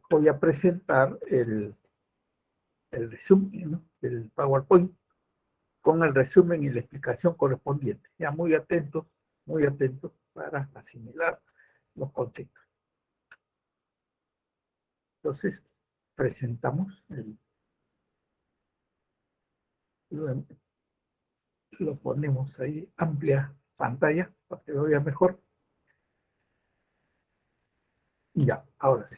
voy a presentar el resumen, ¿no?, del PowerPoint con el resumen y la explicación correspondiente. Ya muy atentos para asimilar los conceptos. Entonces, presentamos lo ponemos ahí, amplia pantalla, para que lo vea mejor. Y ya, ahora sí.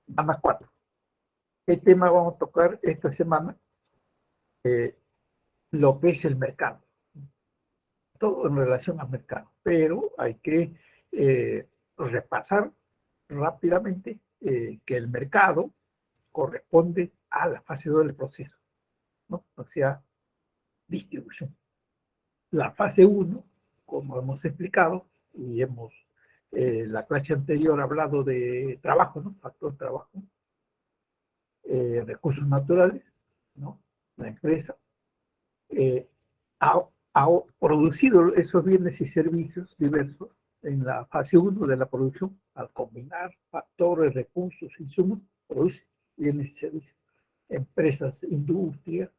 Semana 4. ¿Qué tema vamos a tocar esta semana? Lo que es el mercado. Todo en relación al mercado. Pero hay que repasar rápidamente que el mercado corresponde a la fase 2 del proceso, ¿no? O sea, distribución. La fase 1, como hemos explicado, y hemos la clase anterior hablado de trabajo, ¿no? Factor trabajo, recursos naturales, ¿no? La empresa ha, ha producido esos bienes y servicios diversos en la fase 1 de la producción. Al combinar factores, recursos, insumos, produce bienes y servicios. Empresas, industria,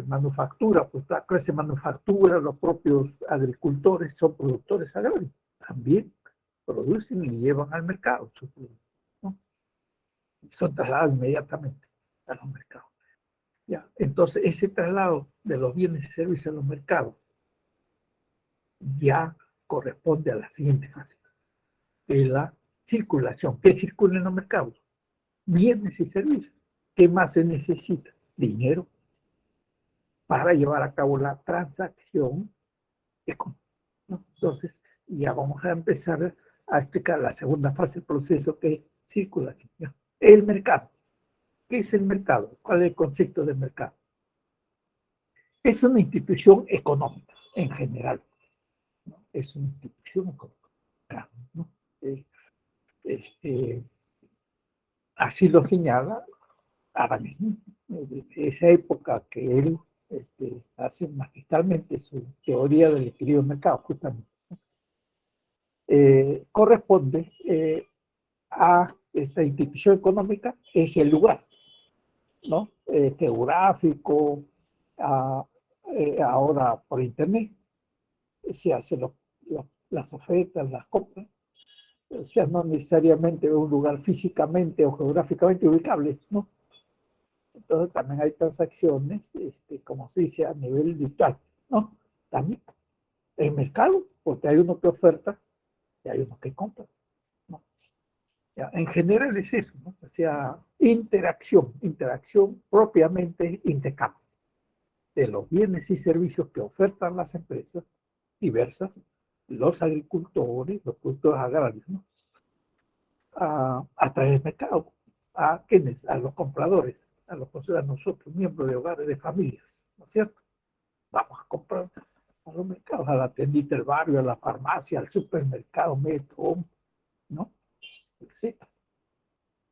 manufactura, pues la clase de manufactura, los propios agricultores son productores agrarios, también producen y llevan al mercado sus productos, ¿no? Son trasladados inmediatamente a los mercados. Ya, entonces, ese traslado de los bienes y servicios a los mercados ya corresponde a la siguiente fase, de la circulación. ¿Qué circula en los mercados? Bienes y servicios. ¿Qué más se necesita? Dinero para llevar a cabo la transacción económica, ¿no? Entonces, ya vamos a empezar a explicar la segunda fase del proceso, que es circulación, ¿ya? El mercado. ¿Qué es el mercado? ¿Cuál es el concepto de mercado? Es una institución económica en general, ¿no? Es una institución económica, ¿no? Así lo señala Adam Smith, de esa época que él hace magistralmente su teoría del equilibrio del mercado, justamente. Corresponde a esta institución económica, es el lugar, ¿no? Geográfico, ahora por internet se hacen las ofertas, las compras, o sea, no necesariamente un lugar físicamente o geográficamente ubicable, ¿no? Entonces también hay transacciones, como se dice, a nivel virtual, ¿no? También el mercado, porque hay uno que oferta y hay uno que compra, ¿no? Ya, en general es eso, ¿no? O sea, interacción propiamente, intercambio de los bienes y servicios que ofertan las empresas diversas, los agricultores, los productores agrarios, ¿no? A través del mercado. ¿A quiénes? A los compradores, a nosotros, miembros de hogares, de familias, ¿no es cierto? Vamos a comprar a los mercados, a la tiendita del barrio, a la farmacia, al supermercado, metro, ¿no? Etc.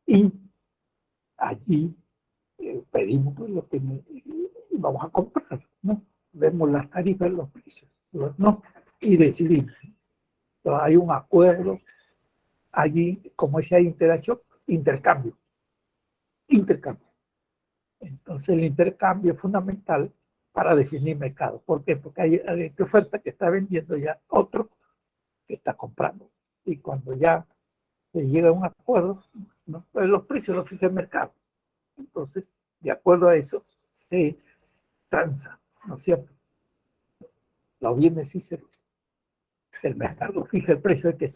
Y allí pedimos pues, lo que vamos a comprar, ¿no? Vemos las tarifas, los precios, ¿no? Y decidimos. Entonces, hay un acuerdo allí, como esa interacción, intercambio. Entonces, el intercambio es fundamental para definir mercado. ¿Por qué? Porque hay oferta que está vendiendo ya otro que está comprando. Y cuando ya se llega a un acuerdo, ¿no? Pues los precios los fija el mercado. Entonces, de acuerdo a eso, se transa, ¿no es cierto? Los bienes y servicios. El mercado fija el precio de que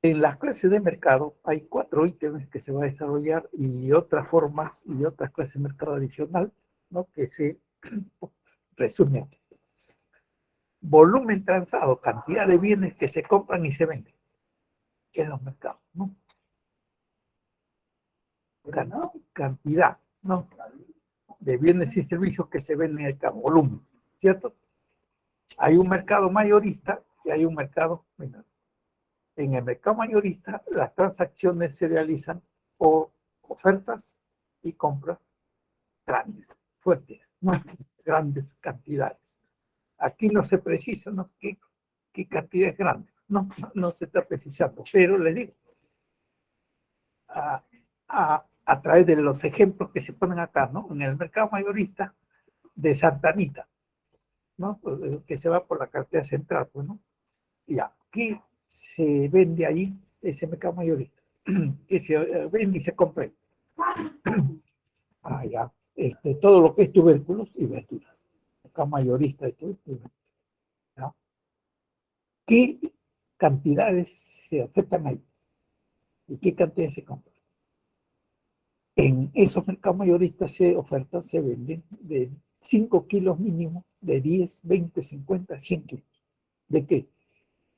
en las clases de mercado hay 4 ítems que se va a desarrollar y otras formas y otras clases de mercado adicional, ¿no? Que se resumen aquí. Volumen transado, cantidad de bienes que se compran y se venden en los mercados, ¿no? Cantidad, ¿no? De bienes y servicios que se venden en el mercado, volumen, ¿cierto? Hay un mercado mayorista y hay un mercado menor. En el mercado mayorista, las transacciones se realizan por ofertas y compras grandes, fuertes, ¿no? Grandes cantidades. Aquí no se precisa, ¿no? ¿Qué cantidad es grande? No se está precisando, pero les digo, a través de los ejemplos que se ponen acá, ¿no? En el mercado mayorista de Santa Anita, ¿no? Que se va por la carretera central, pues, ¿no? Y aquí se vende ahí ese mercado mayorista, que se vende y se compra. Ya, todo lo que es tubérculos y verduras. Mercado mayorista de tubérculos. ¿No? ¿Qué cantidades se ofertan ahí? ¿Y qué cantidades se compran? En esos mercados mayoristas se venden de 5 kilos mínimo, de 10, 20, 50, 100 kilos. ¿De qué?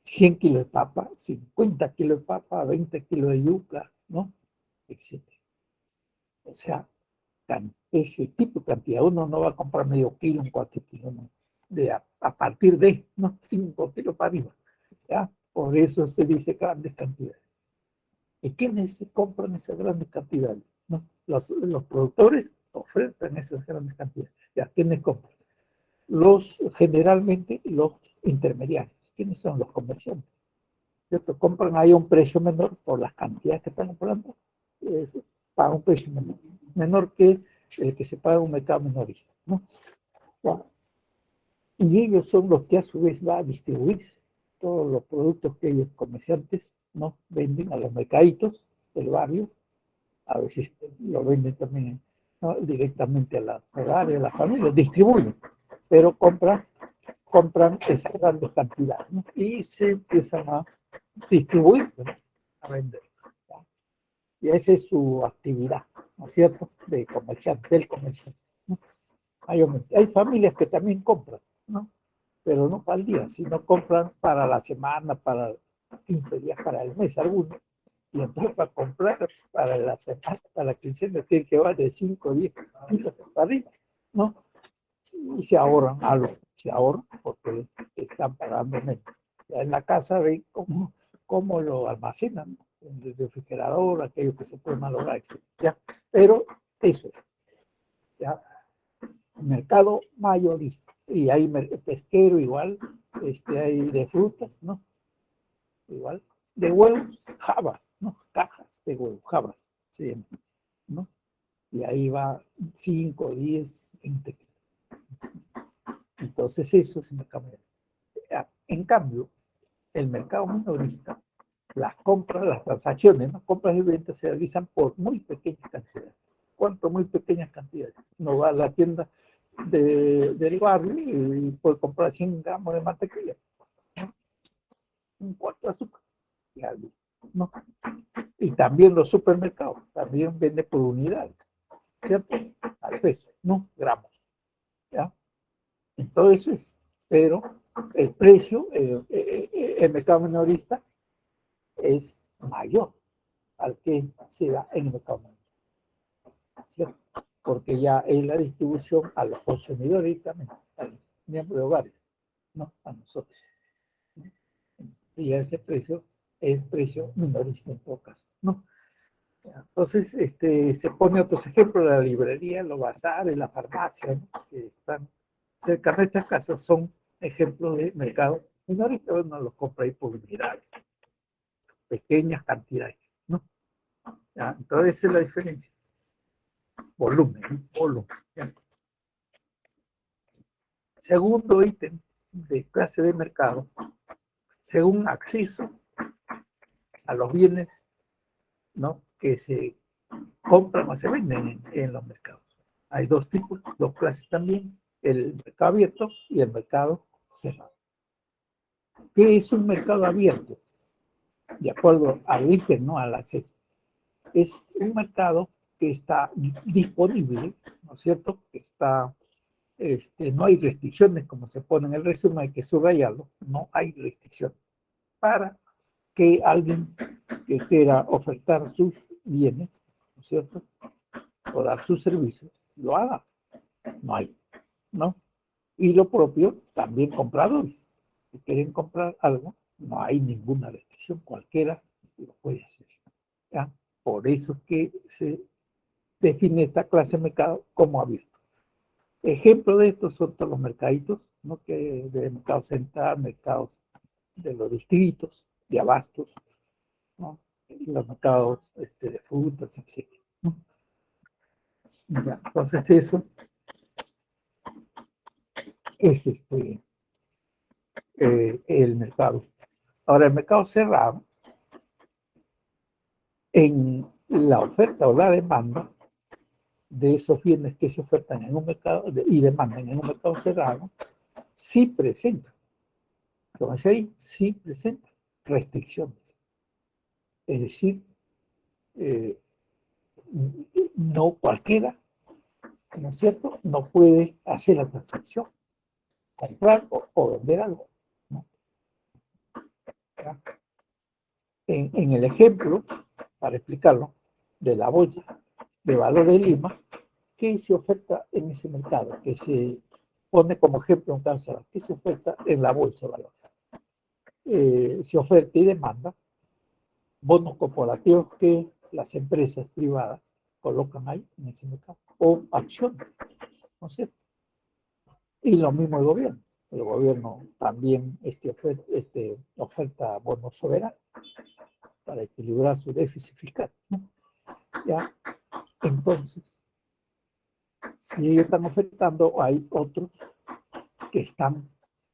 100 kilos de papa, 50 kilos de papa, 20 kilos de yuca, ¿no? Etcétera. O sea, ese tipo de cantidad. Uno no va a comprar medio kilo, un 4 kilos, ¿no? A partir de, ¿no? 5 kilos para arriba. ¿Ya? Por eso se dice grandes cantidades. ¿Y quiénes se compran esas grandes cantidades? ¿No? Los productores ofertan esas grandes cantidades. ¿Ya? ¿Quiénes compran? Generalmente los intermediarios. ¿Quiénes son los comerciantes? ¿Cierto? Compran ahí a un precio menor por las cantidades que están comprando, pagan un precio menor que el que se paga en un mercado minorista, ¿no? Bueno, y ellos son los que a su vez va a distribuir todos los productos que ellos comerciantes, ¿no? Venden a los mercaditos del barrio, a veces lo venden también, ¿no? Directamente a las hogares, a las familias, distribuyen, pero compran esas grandes cantidades, ¿no? Y se empiezan a distribuir, ¿no? A vender. ¿No? Y esa es su actividad, ¿no es cierto? Del comerciante, ¿no? Hay familias que también compran, ¿no? Pero no para el día, sino compran para la semana, para 15 días, para el mes algunos. Y entonces para comprar para la semana, para la quincena, tiene que va de 5 días para arriba, ¿no? Y se ahorran porque están pagando menos. Ya en la casa ven cómo lo almacenan, ¿no? En el refrigerador, aquello que se puede malograr, etc. ¿Ya? Pero eso es, ¿ya? Mercado mayorista. Y hay pesquero igual, hay de frutas, ¿no? Igual, de huevos, jabas, ¿no? Cajas de huevos, jabas, ¿sí? ¿No? Y ahí va 5, 10, 20. Entonces eso es el mercado mayorista. En cambio, el mercado minorista, las compras, las transacciones, ¿no? Compras y ventas se realizan por muy pequeñas cantidades. ¿Cuánto muy pequeñas cantidades? Uno va a la tienda del barrio y puede comprar 100 gramos de mantequilla, ¿no? Un cuarto de azúcar, ¿no? Y también los supermercados, también venden por unidades, ¿cierto? Al peso, ¿no? Gramos, ¿ya? Entonces, pero el precio, el mercado minorista es mayor al que se da en el mercado minorista, ¿cierto? Porque ya es la distribución a los consumidores y también a los miembros de hogares, ¿no? A nosotros. Y ese precio es precio minorista en todo caso, ¿no? Entonces, se pone otros ejemplos, la librería, los bazares, la farmacia, ¿no? Que están cerca de nuestras casas, son ejemplos de mercado minorista. Uno los compra ahí por unidades, pequeñas cantidades, ¿no? ¿Ya? Entonces, esa es la diferencia. Volumen. ¿Ya? Segundo ítem de clase de mercado, según acceso a los bienes, ¿no? Que se compran o se venden en los mercados. Hay dos tipos, dos clases también, el mercado abierto y el mercado cerrado. ¿Qué es un mercado abierto? De acuerdo al ítem, ¿no? Al acceso. Es un mercado que está disponible, ¿no es cierto? Que está, no hay restricciones, como se pone en el resumen, hay que subrayarlo, no hay restricciones para que alguien que quiera ofertar sus bienes, ¿no es cierto? O dar sus servicios, lo haga. No hay, ¿no? Y lo propio, también compradores. Si quieren comprar algo, no hay ninguna restricción, cualquiera lo puede hacer. ¿Ya? Por eso es que se define esta clase de mercado como abierto. Ejemplo de esto son todos los mercaditos, ¿no? Que de mercado central, mercados de los distritos, de abastos, ¿no? Los mercados de frutas, etc. ¿no? Ya, entonces eso es el mercado. Ahora, el mercado cerrado, en la oferta o la demanda de esos bienes que se ofertan en un mercado y demandan en un mercado cerrado, sí presenta, como dice ahí, sí presenta restricciones. Es decir, eh, no cualquiera, ¿no es cierto?, no puede hacer la transacción, comprar o vender algo. ¿No? En el ejemplo, para explicarlo, de la bolsa de valores de Lima, ¿qué se oferta en ese mercado? Que se pone como ejemplo un cáncer, ¿qué se oferta en la bolsa de valores? Se oferta y demanda bonos corporativos que las empresas privadas colocan ahí en ese mercado, o acciones, ¿no es cierto? Y lo mismo el gobierno. El gobierno también oferta bonos soberanos para equilibrar su déficit fiscal, ¿no? ¿Ya? Entonces, si ellos están ofertando, hay otros que están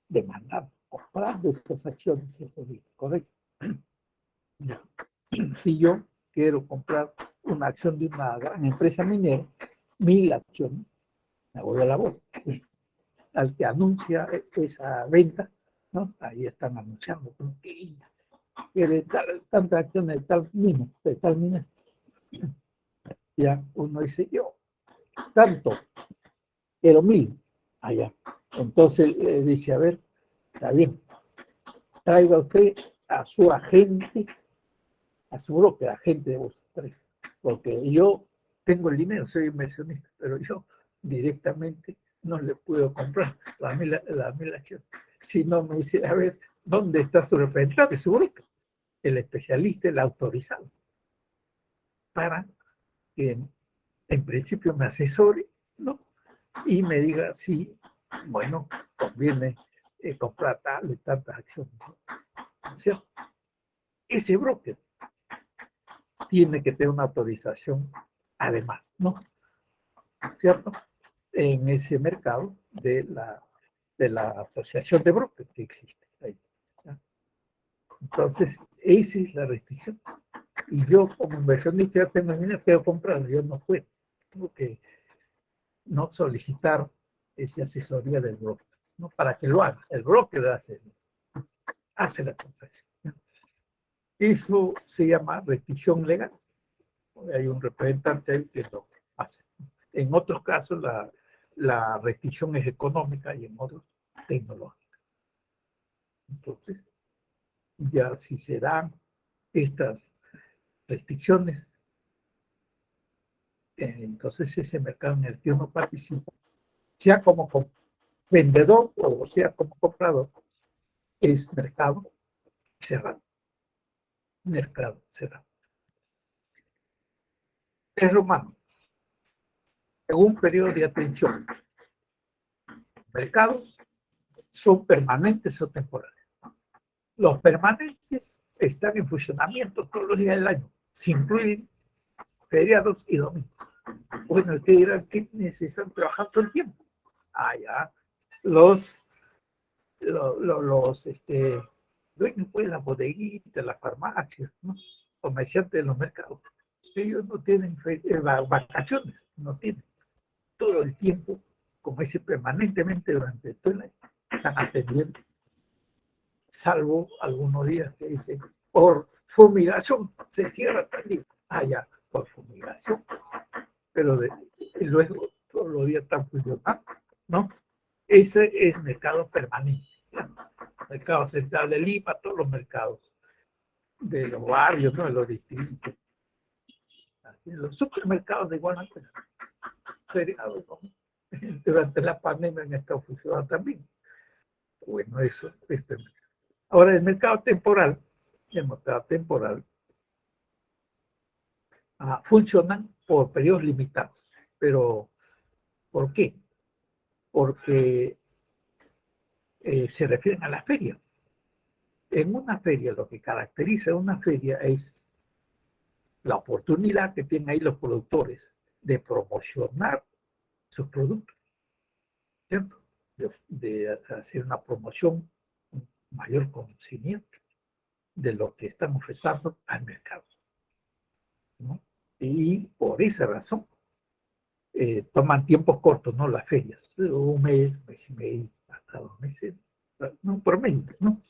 demandando, comprando esas acciones, ¿correcto? ¿Ya? Si yo quiero comprar una acción de una gran empresa minera, 1000 acciones, me voy a la bolsa. Al que anuncia esa venta, ¿no? Ahí están anunciando que de tantas acciones de tal mina, ya uno dice, yo, tanto, pero 1000, allá. Entonces dice, a ver, está bien, traiga usted a su agente, a su broker, agente de bolsa, porque yo tengo el dinero, soy inversionista, pero yo directamente no le puedo comprar la mil acción. Si no me dice, a ver, ¿dónde está su representante, su broker? El especialista, el autorizado, para que en principio me asesore, ¿no? Y me diga si, bueno, conviene comprar tal y tantas acciones, ¿no? ¿Cierto? Ese broker tiene que tener una autorización además, ¿no? ¿Cierto? En ese mercado de la asociación de brokers que existe ahí, ¿ya? Entonces, esa es la restricción. Y yo como inversionista ya tengo dinero, quiero comprarlo, yo no puedo. Tengo que no solicitar esa asesoría del broker, ¿no? Para que lo haga. El broker hace la transacción, ¿no? Eso se llama restricción legal. Hay un representante ahí que lo hace. En otros casos la restricción es económica y en otros tecnológica. Entonces, ya si se dan estas restricciones, entonces ese mercado en el que uno participa, sea como vendedor o sea como comprador, es mercado cerrado. Mercado cerrado. Es romano. En un periodo de atención, mercados son permanentes o temporales. Los permanentes están en funcionamiento todos los días del año, sin incluir feriados y domingos. Bueno, ustedes dirán que necesitan trabajar todo el tiempo. Ya. Los dueños pues las bodeguitas, las farmacias, ¿no? Comerciantes de los mercados, ellos no tienen vacaciones, no tienen todo el tiempo, como dice, permanentemente durante todo el año, están atendiendo, salvo algunos días que dicen, por fumigación se cierra también. Ya, por fumigación, pero luego todos los días están funcionando, ¿no? Ese es mercado permanente. Mercado central de Lima, todos los mercados de los barrios, ¿no? De los distritos. Así, los supermercados de igual manera. Feriados, ¿no? Durante la pandemia han estado funcionando también. Bueno, eso. Ahora, el mercado temporal funcionan por periodos limitados. Pero, ¿por qué? porque se refieren a la feria. En una feria, lo que caracteriza a una feria es la oportunidad que tienen ahí los productores de promocionar sus productos, ¿cierto? De hacer una promoción, un mayor conocimiento de lo que están ofertando al mercado, ¿no? Y por esa razón toman tiempos cortos, ¿no? Las ferias, un mes, mes y medio, hasta 2 meses, no, por medio, ¿no?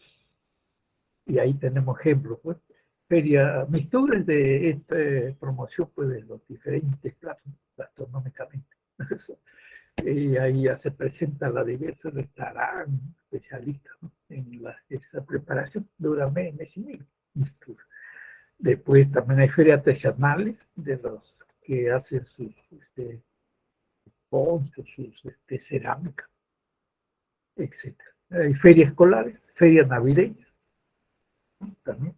Y ahí tenemos ejemplos, pues. Feria, mixturas de esta promoción, pues, de los diferentes platos gastronómicamente. Y ahí ya se presenta la diversa restaurantes especialistas, ¿no? En esa preparación, dura mes y medio. Después también hay ferias artesanales de los que hacen sus ponchos, sus cerámica, etc. Hay ferias escolares, ferias navideñas, ¿no? También.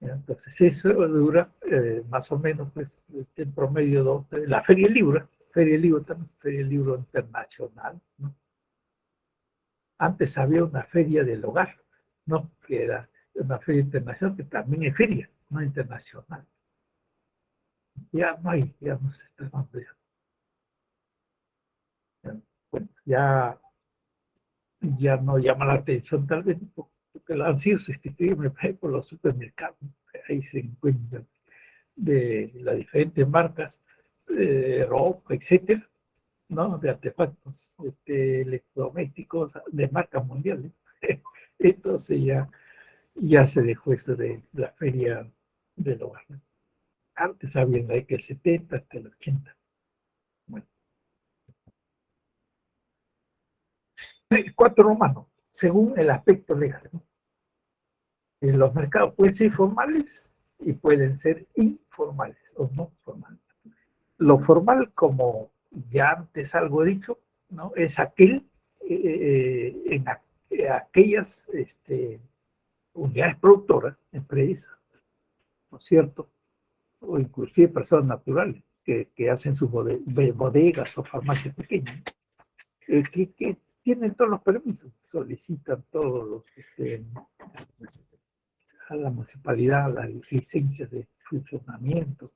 Entonces eso dura más o menos, pues, en promedio la Feria del Libro también, Feria del Libro Internacional, ¿no? Antes había una feria del hogar, ¿no? Que era una feria internacional, que también es feria, no internacional. Ya no hay, ya no se está dando ya. Bueno, ya no llama la atención tal vez, porque han sido sustituidos, me parece, por los supermercados. Ahí se encuentran de las diferentes marcas, ropa, etcétera, ¿no? De artefactos electrodomésticos de marcas mundiales. Entonces ya se dejó eso de la feria del hogar, ¿no? Antes había en la década del 70 hasta el 80. Bueno, el 4 romano, según el aspecto legal, ¿no? Los mercados pueden ser formales y pueden ser informales o no formales. Lo formal, como ya antes algo he dicho, ¿no? Es aquel en aquellas unidades productoras, empresas, ¿no es cierto? O inclusive personas naturales que hacen sus bodegas o farmacias pequeñas, que tienen todos los permisos, solicitan todos los a la municipalidad las licencias de funcionamiento,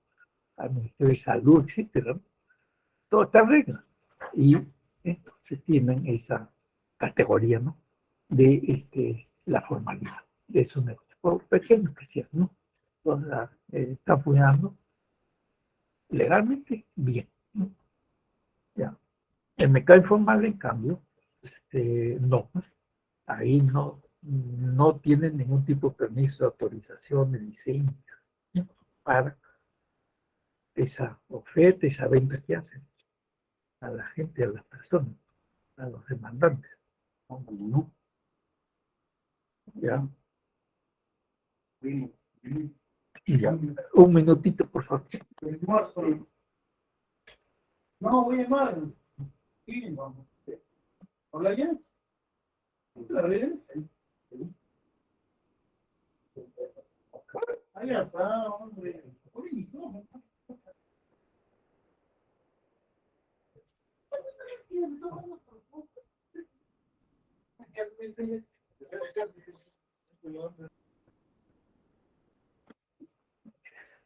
al Ministerio de Salud, etcétera. Todo está en regla. Y entonces tienen esa categoría, ¿no? De la formalidad de esos negocios, por pequeños que sean, ¿no? Entonces, están funcionando legalmente bien, ¿no? Ya. El mercado informal, en cambio, no, ahí no tienen ningún tipo de permiso, autorización, de licencia, ¿no? Para esa oferta, esa venta que hacen a la gente, a las personas, a los demandantes, ¿no? Ya. Y ya. Un minutito, por favor. No, voy a llamar. Sí, vamos. Hola, ya. ¿La regresa? Ahí está, hombre. Uy, no.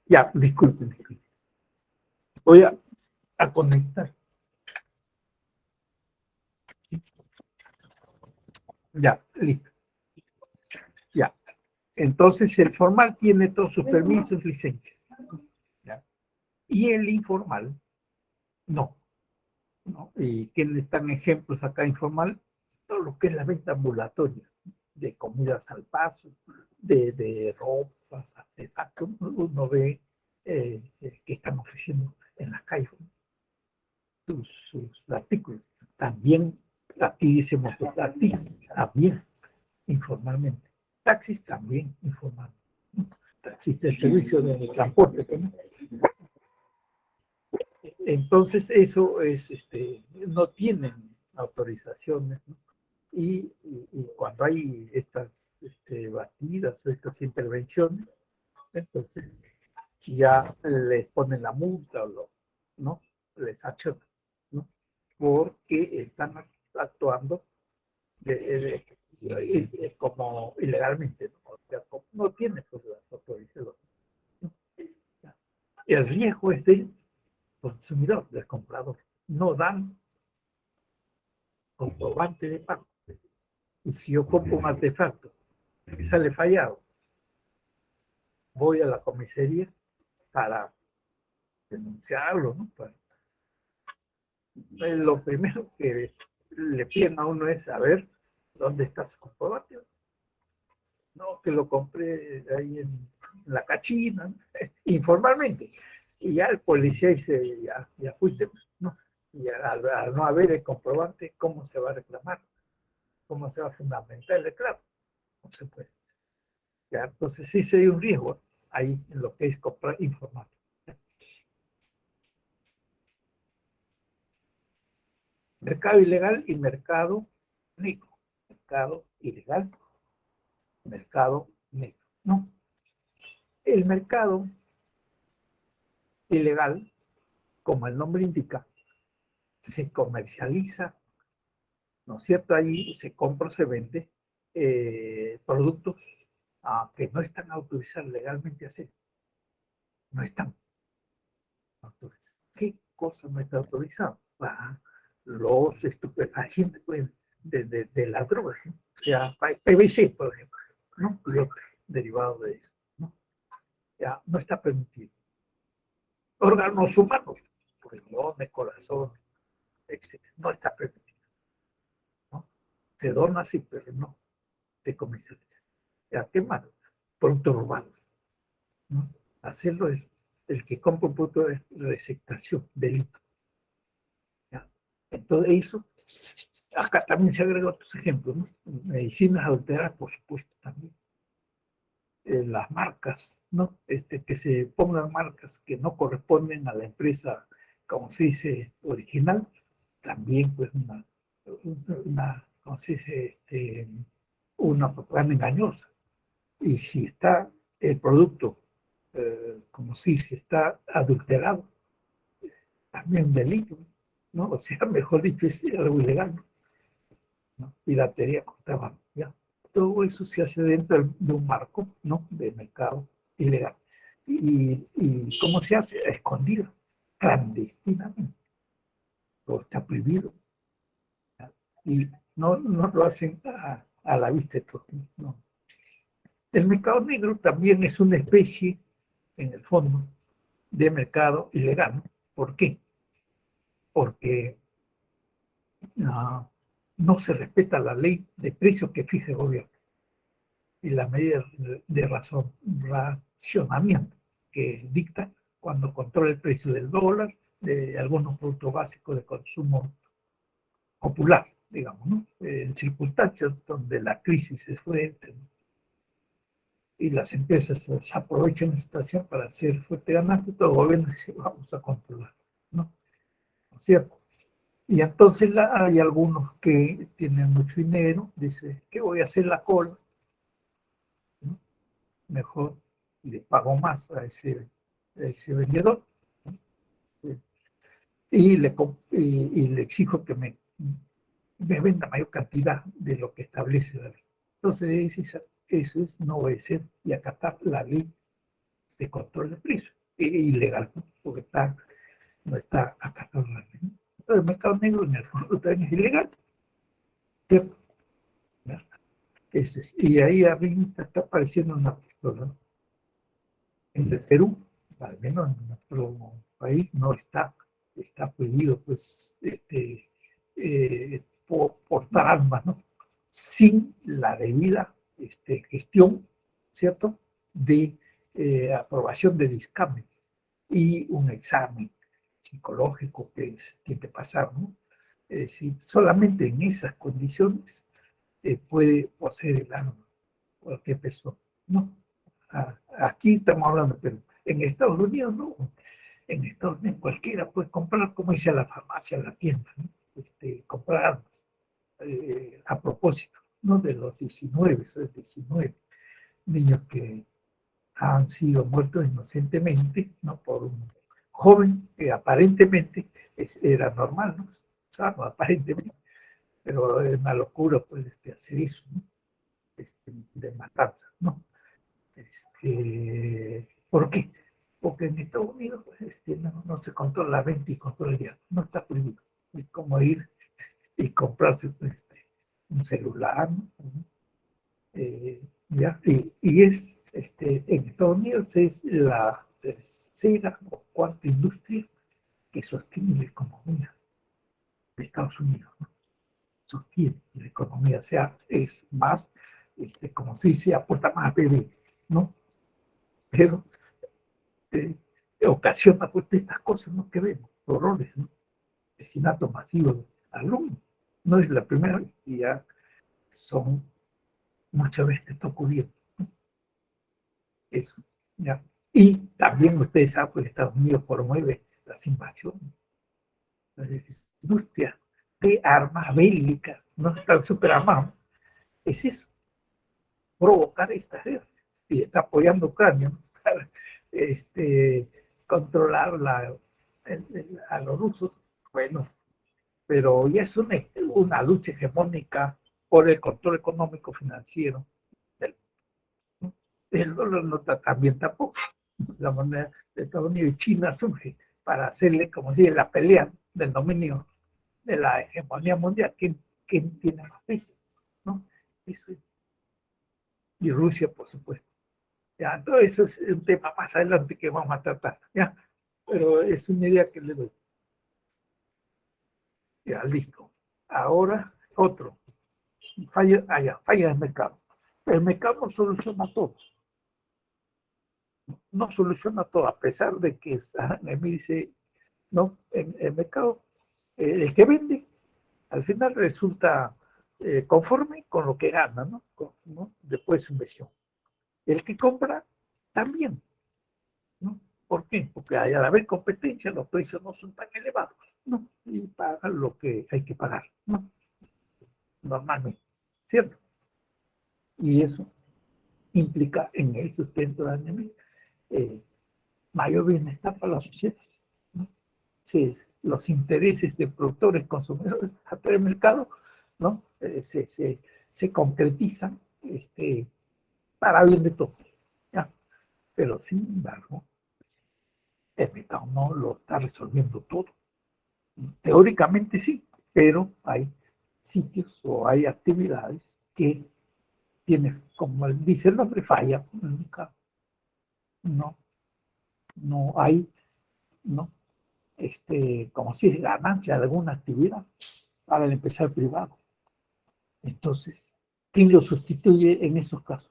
Ya, disculpen. Voy a conectar. Ya, listo. Ya. Entonces, el formal tiene todos sus permisos, licencias. ¿Ya? Y el informal, no. ¿No? Y quienes están ejemplos acá informal, todo lo que es la venta ambulatoria, de comidas al paso, de ropas, artefactos, uno ve que están ofreciendo en las calles sus artículos. También aquí dice mototaxi, también informalmente. Taxis también informalmente. Taxis del servicio de transporte también. Entonces eso es, no tienen autorizaciones, ¿no? Y cuando hay estas batidas o estas intervenciones, entonces ya les ponen la multa o ¿no? Les accionan, ¿no? porque están actuando como ilegalmente, ¿no? O sea, no tiene pues, las autorizaciones. El riesgo es del consumidor, del comprador. No dan comprobante de pago. Y si yo compro un artefacto que sale fallado, voy a la comisaría para denunciarlo, ¿no? Lo primero que le piden a uno es saber dónde está su comprobante. No, que lo compré ahí en la cachina, ¿no? Informalmente. Y ya el policía dice, ya fuiste, ¿no? Y al no haber el comprobante, ¿cómo se va a reclamar? ¿Cómo se va a fundamentar el reclamo? No se puede. ¿Ya? Entonces sí se dio un riesgo ahí en lo que es comprar informal. Mercado ilegal y mercado negro. Mercado ilegal, mercado negro. No. El mercado ilegal, como el nombre indica, se comercializa, ¿no es cierto? Ahí se compra o se vende productos que no están autorizados legalmente a hacer. No están autorizados. ¿Qué cosa no está autorizado? Los estupefacientes pues, de las drogas, ¿no? O sea, PVC, por ejemplo, ¿no? Y otros derivados de eso, ¿no? Ya no está permitido. Órganos humanos, riñones, corazón, etc. No está permitido, ¿no? Se dona sí, pero no se comercializa. Ya, ¿qué más? Productos urbanos, ¿no? Hacerlo es el que compra un producto de receptación, delito. ¿Ya? Entonces, eso, acá también se agregan otros ejemplos, ¿no? Medicinas adulteradas, por supuesto, también. Las marcas, ¿no? Que se pongan marcas que no corresponden a la empresa, como se dice, original, también pues ¿cómo se dice? Una propaganda engañosa. Y si está el producto, como se dice, está adulterado, también un delito, ¿no? O sea, mejor dicho, es algo ilegal, ¿no? Piratería contra, ¿ya? Todo eso se hace dentro de un marco, ¿no? De mercado ilegal. Y ¿cómo se hace? Escondido, clandestinamente. Todo está prohibido. ¿Ya? Y no lo hacen a la vista de todos, ¿no? El mercado negro también es una especie, en el fondo, de mercado ilegal, ¿no? ¿Por qué? Porque no se respeta la ley de precios que fija el gobierno y la medida de racionamiento que dicta cuando controla el precio del dólar, de algunos productos básicos de consumo popular, digamos, ¿no? En circunstancias donde la crisis es fuerte, ¿no? Y las empresas se aprovechan de esta situación para hacer fuerte ganancia, todo el gobierno dice, vamos a controlar, ¿no? ¿No es cierto? Y entonces hay algunos que tienen mucho dinero, dice, ¿qué voy a hacer la cola? ¿No? Mejor le pago más a ese vendedor, ¿no? Y le exijo que me venda mayor cantidad de lo que establece la ley. Entonces, eso es no obedecer y acatar la ley de control de precios. Ilegal, ¿no? Porque no está acatando la ley, ¿no? Entonces, el mercado negro en el fondo también es ilegal, ¿cierto? ¿No? Y ahí arriba está apareciendo una pistola, ¿no? En el Perú, al menos en nuestro país, no está prohibido, pues, portar armas, ¿no? Sin la debida gestión, ¿cierto? De aprobación de dictamen y un examen psicológico que tiene que pasar, ¿no? Si solamente en esas condiciones puede poseer el arma cualquier persona, ¿no? Aquí estamos hablando, pero en Estados Unidos no. En Estados Unidos cualquiera puede comprar, como dice, a la farmacia, a la tienda, ¿no? Comprar armas. A propósito, ¿no? De los 19, esos 19 niños que han sido muertos inocentemente, ¿no? Por un joven que aparentemente era normal, ¿no? sano aparentemente, pero es una locura pues hacer eso, ¿no? De matanza, ¿no? ¿Por qué? Porque en Estados Unidos pues, no se controla la venta y controla el diálogo, no está prohibido. Es como ir y comprarse pues, un celular, ¿no? ¿Ya? Y en Estados Unidos es la tercera o cuarta industria que sostiene la economía de Estados Unidos, ¿no? Sostiene la economía, o sea, es más, como se dice, aporta más a PIB, ¿no? Pero eh, ocasiona pues estas cosas, ¿no? Que vemos, horrores, ¿no? Asesinatos masivos de alumnos. No es la primera vez, y ya son muchas veces que está ocurriendo, ¿no? Eso, ¿ya? Y también ustedes saben que Estados Unidos promueve las invasiones, las industrias de armas bélicas, no están súper armados. Es eso, provocar esta guerra. Y está apoyando a Ucrania, ¿no? Para controlar a los rusos. Bueno, pero ya es una lucha hegemónica por el control económico financiero del, ¿no? El dólar no está también tampoco. La moneda de Estados Unidos y China surge para hacerle, como si la pelea del dominio de la hegemonía mundial. ¿Quién tiene más peso? ¿No? Eso es. Y Rusia, por supuesto. Ya, todo eso es un tema más adelante que vamos a tratar. ¿Ya? Pero es una idea que le doy. Ya, listo. Ahora, otro. Falla del mercado. El mercado no soluciona todo. No soluciona todo, a pesar de que me dice, no, el mercado, el que vende, al final resulta conforme con lo que gana, ¿no? ¿No? Después de su inversión. El que compra, también, ¿no? ¿Por qué? Porque al haber competencia, los precios no son tan elevados, ¿no? Y pagan lo que hay que pagar, ¿no? Normalmente, ¿cierto? Y eso implica en el sustento de la economía mayor bienestar para la sociedad, ¿no? Si los intereses de productores, consumidores a través del mercado, ¿no? Se concretizan para bien de todos, ¿ya? Pero sin embargo, el mercado no lo está resolviendo todo. Teóricamente sí, pero hay sitios o hay actividades que tienen, como dice el nombre, falla. Nunca, no, no hay, no, como si es ganancia de alguna actividad para el empresario privado. Entonces, ¿quién lo sustituye en esos casos?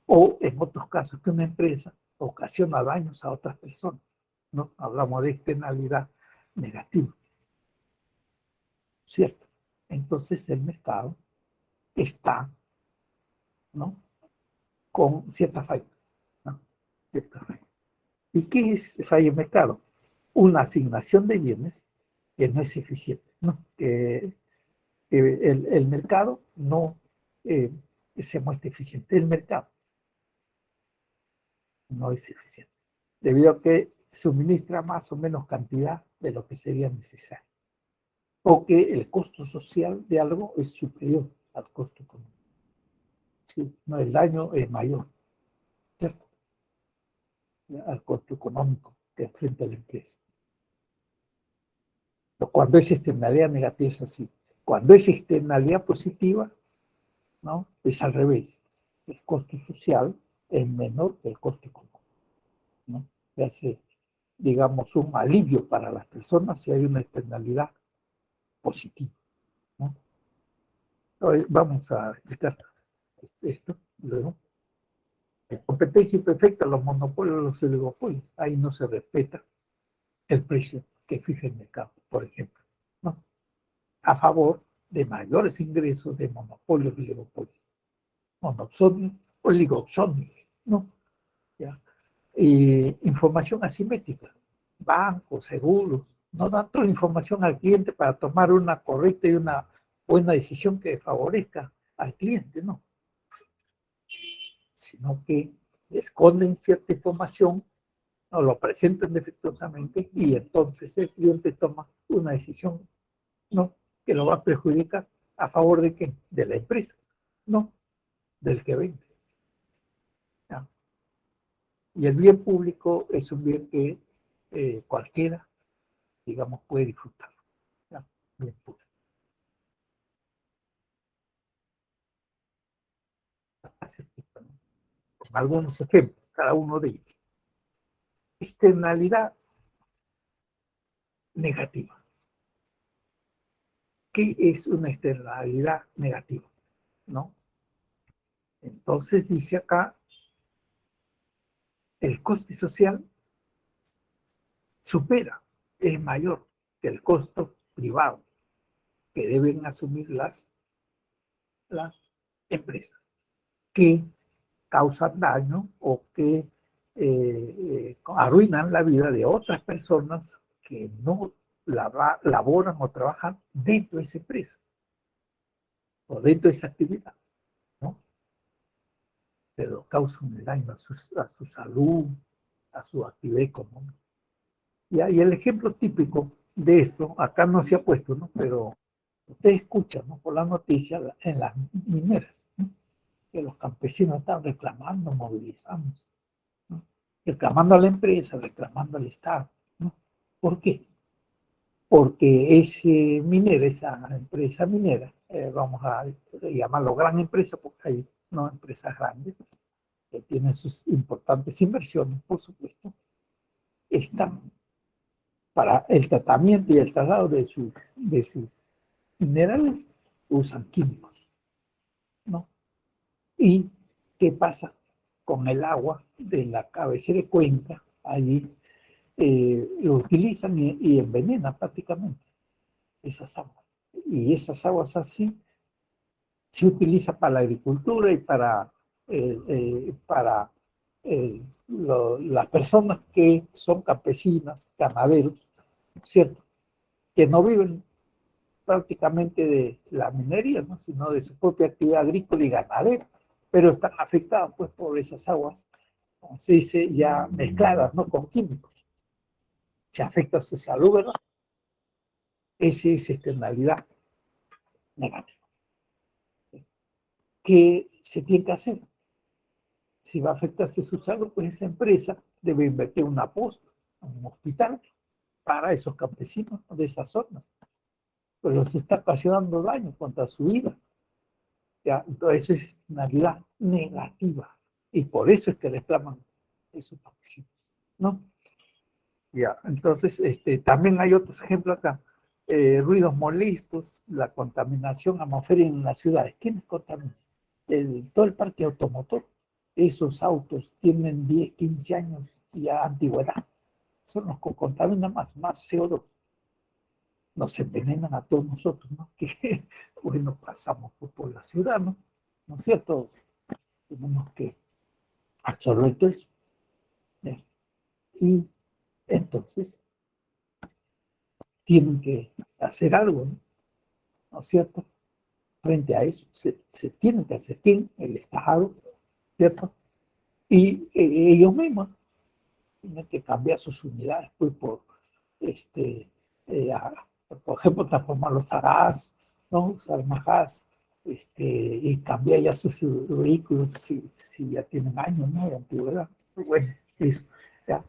O en otros casos que una empresa ocasiona daños a otras personas, ¿no? Hablamos de externalidad negativa, ¿cierto? Entonces el mercado está, ¿no? Con cierta falla, ¿no? Cierta falla. ¿Y qué es falla de mercado? Una asignación de bienes que no es eficiente, ¿no? Que el mercado no eh, se muestra eficiente. El mercado no es eficiente, debido a que suministra más o menos cantidad de lo que sería necesario, o que el costo social de algo es superior al costo económico. Sí, no, el daño es mayor, ¿cierto? Al costo económico que enfrenta la empresa. Pero cuando es externalidad negativa es así. Cuando es externalidad positiva, ¿no? Es al revés. El costo social es menor que el costo económico, ¿no? Se hace, digamos, un alivio para las personas si hay una externalidad positiva, ¿no? Hoy vamos a explicar esto luego. Competencia imperfecta, los monopolios, los oligopolios. Ahí no se respeta el precio que fija el mercado, por ejemplo, ¿no? A favor de mayores ingresos de monopolios y oligopolios. Monopsonios, oligopsonios, ¿no? ¿Ya? Información asimétrica, bancos, seguros, no dan toda la información al cliente para tomar una correcta y una buena decisión que favorezca al cliente, no, sino que esconden cierta información o lo presentan defectuosamente y entonces el cliente toma una decisión ¿no? Que lo va a perjudicar a favor de qué? De la empresa, no, del que vende. ¿Ya? Y el bien público es un bien que cualquiera, digamos, puede disfrutar. ¿Ya? Bien público. Con algunos ejemplos, cada uno de ellos. Externalidad negativa. ¿Qué es una externalidad negativa? ¿No? Entonces dice acá, el coste social supera, es mayor que el costo privado que deben asumir las empresas que causan daño o que arruinan la vida de otras personas que no laboran o trabajan dentro de esa empresa o dentro de esa actividad, ¿no? Pero causan daño a su salud, a su actividad económica. Y el ejemplo típico de esto, acá no se ha puesto, ¿no? Pero usted escucha, ¿no? Por la noticia en las mineras, ¿no? Que los campesinos están reclamando, movilizándose, ¿no? Reclamando a la empresa, reclamando al Estado, ¿no? ¿Por qué? Porque esa empresa minera, vamos a llamarlo gran empresa, porque hay no empresas grandes que tienen sus importantes inversiones, por supuesto, están para el tratamiento y el traslado de sus minerales, usan químicos, ¿no? ¿Y qué pasa con el agua de la cabecera de cuenca? Allí lo utilizan y envenenan prácticamente esas aguas. Y esas aguas así se utilizan para la agricultura y para las personas que son campesinas, ganaderos, ¿cierto? Que no viven prácticamente de la minería, ¿no? Sino de su propia actividad agrícola y ganadera, pero están afectadas pues por esas aguas, como se dice, ya mezcladas, ¿no? Con químicos. Se afecta su salud, ¿verdad? Esa es externalidad negativa. ¿Qué se tiene que hacer? Si va a afectarse su salud, pues esa empresa debe invertir una posta, un hospital para esos campesinos de esas zonas, pero se está ocasionando daño contra su vida. ¿Ya? Entonces eso es externalidad negativa y por eso es que reclaman esos campesinos, ¿no? Ya, entonces también hay otros ejemplos acá. Ruidos molestos, la contaminación atmosférica en las ciudades. ¿Quiénes contaminan? Todo el parque automotor. Esos autos tienen 10, 15 años ya antigüedad. Son los que contaminan más CO2. Nos envenenan a todos nosotros, ¿no? Que, bueno, pasamos por la ciudad, ¿no? ¿No es cierto? Tenemos que absorber todo eso. ¿Eh? Y entonces tienen que hacer algo, ¿no? ¿No es cierto? Frente a eso, se tienen que hacer bien el Estado, ¿cierto? Y ellos mismos tienen que cambiar sus unidades, pues este, eh, a, por ejemplo, transformarlos a gas, ¿no? Usar más gas, y cambiar ya sus vehículos si ya tienen años, ¿no? De antigüedad. Bueno, eso, ya.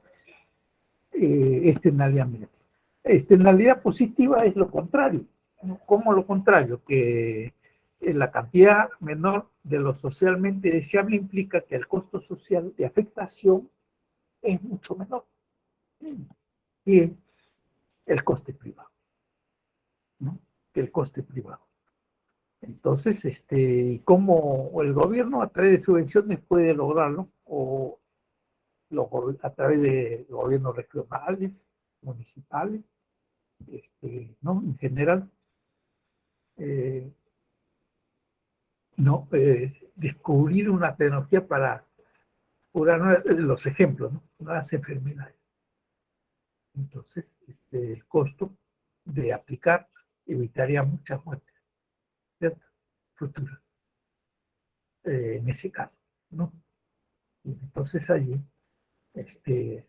Externalidad negativa. Externalidad positiva es lo contrario. ¿No? ¿Cómo lo contrario? Que la cantidad menor de lo socialmente deseable implica que el costo social de afectación es mucho menor que el coste privado, ¿no? Que el coste privado. Entonces, ¿cómo el gobierno a través de subvenciones puede lograrlo? O a través de gobiernos regionales, municipales, ¿no? En general, eh, no, descubrir una tecnología para curar los ejemplos, ¿no? Nuevas enfermedades. Entonces, el costo de aplicar evitaría muchas muertes, ¿cierto? Futuras, en ese caso, ¿no? Y entonces allí, este,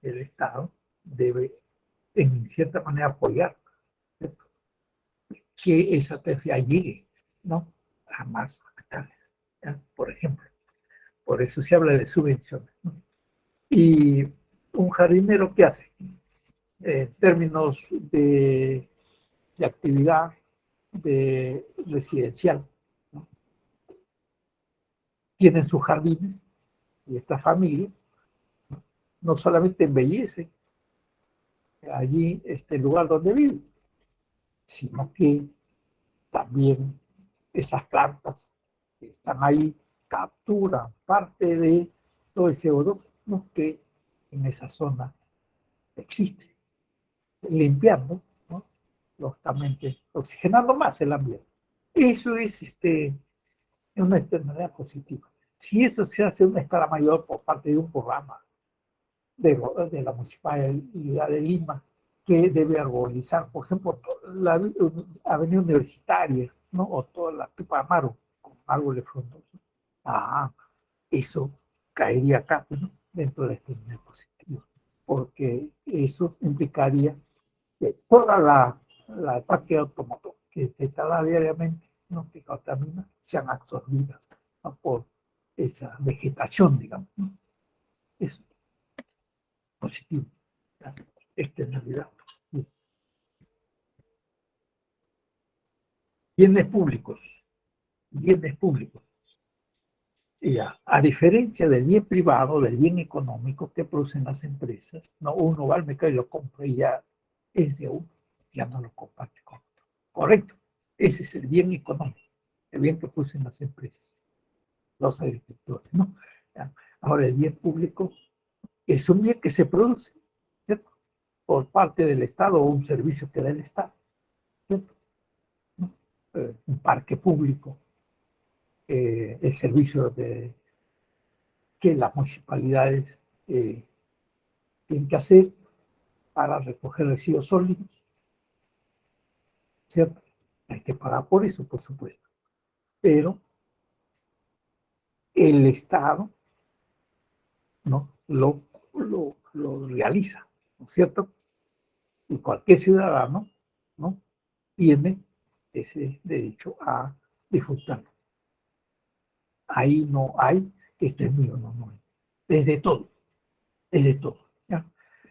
el Estado debe, en cierta manera, apoyar, ¿cierto? que esa tercia llegue, ¿no?, a más capitales, ¿ya? Por ejemplo. Por eso se habla de subvenciones, ¿no? Y un jardinero, ¿qué hace? En términos de actividad residencial, ¿no? Tienen sus jardines y esta familia no solamente embellece allí este lugar donde vive, sino que también esas plantas que están ahí capturan parte de todo el CO2, ¿no?, que en esa zona existe, limpiando, ¿no?, lógicamente, oxigenando más el ambiente. Eso es una externalidad positiva. Si eso se hace a una escala mayor por parte de un programa de la Municipalidad de Lima, que debe arborizar, por ejemplo, la avenida Universitaria, ¿no?, o toda la Tupamaro, con árboles frondosos. Eso caería acá, ¿no?, dentro de la externalidad positiva, porque eso implicaría que toda la parque automotor que se instala diariamente, ¿no?, que contamina, sean absorbidas, ¿no?, por esa vegetación, digamos, ¿no? Es positivo, la externalidad. Bienes públicos, bienes públicos. Y a diferencia del bien privado, del bien económico que producen las empresas, no, uno va al mercado y lo compra y ya es de uno, ya no lo comparte con otro. Correcto, ese es el bien económico, el bien que producen las empresas, los agricultores, ¿no? Ahora, el bien público es un bien que se produce, ¿cierto?, por parte del Estado o un servicio que da el Estado, ¿cierto?, ¿no? Un parque público, el servicio que las municipalidades tienen que hacer para recoger residuos sólidos, ¿cierto? Hay que pagar por eso, por supuesto. Pero el Estado, ¿no?, lo realiza, ¿no es cierto? Y cualquier ciudadano, ¿no?, tiene ese derecho a disfrutarlo. Ahí no hay, esto es mío, no, no. Desde todo, desde todo, ¿ya?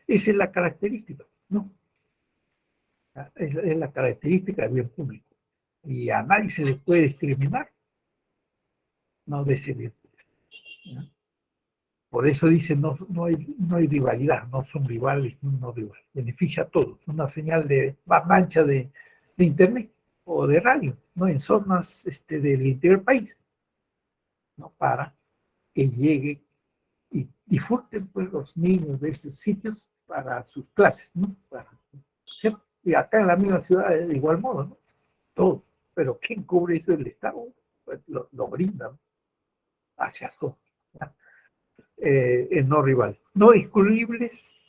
Esa es la característica, ¿no? Es la característica del bien público. Y a nadie se le puede discriminar, no de ese bien público, ¿ya? Por eso dicen, no hay rivalidad, no son rivales, no rivales. Beneficia a todos. Una señal de banda ancha de internet o de radio, ¿no?, en zonas del interior del país, ¿no?, para que llegue y disfruten, pues, los niños de esos sitios para sus clases, ¿no? ¿Cierto? Y acá en la misma ciudad de igual modo, ¿no? Todo. Pero ¿quién cubre eso? El Estado, pues lo brinda, ¿no?, hacia todos, ¿no? No rival. No excluibles,